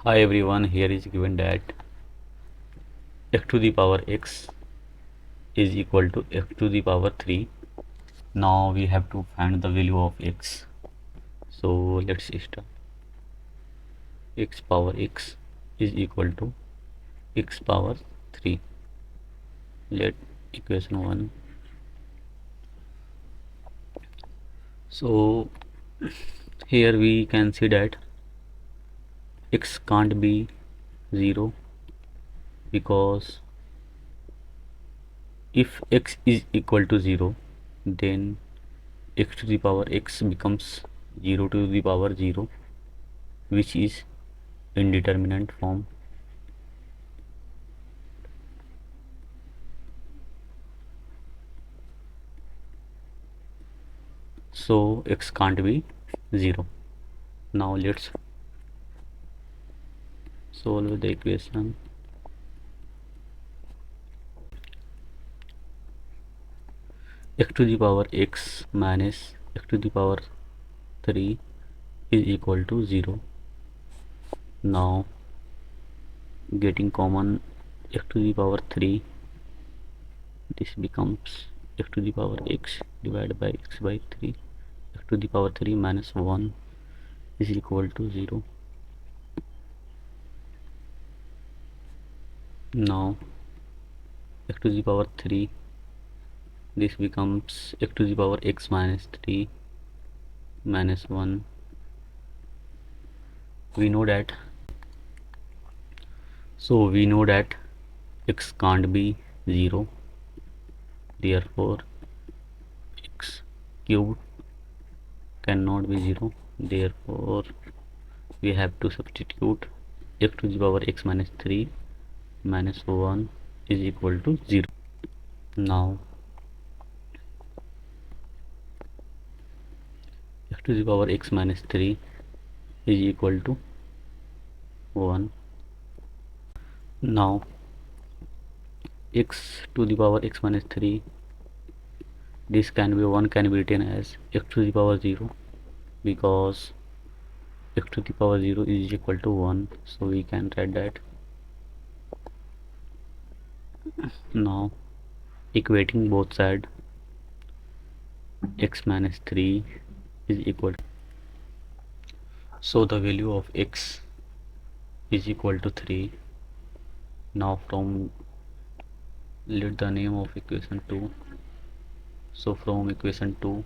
Hi everyone, here is given that x to the power x is equal to x to the power 3. Now we have to find the value of x. So let's start. X power x is equal to x power 3. Let equation 1. So here we can see that x can't be 0 because if x is equal to 0, then x to the power x becomes 0 to the power 0, which is indeterminate form. So x can't be 0. Now let's solve the equation. X to the power x minus x to the power 3 is equal to 0. Now getting common x to the power 3, this becomes x to the power x divided by x by 3. X to the power 3 minus 1 is equal to 0. Now x to the power 3, this becomes x to the power x minus 3 minus 1. We know that x can't be 0, therefore x cube cannot be 0, therefore we have to substitute x to the power x minus 3 minus 1 is equal to 0. Now x to the power x minus 3 is equal to 1. Now x to the power x minus 3, this can be 1 can be written as x to the power 0, because x to the power 0 is equal to 1, so we can write that. Now equating both sides, x minus 3 is equal to, so the value of x is equal to 3. Now from let the name of equation 2, so from equation 2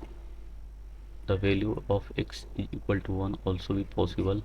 the value of x is equal to 1 also be possible.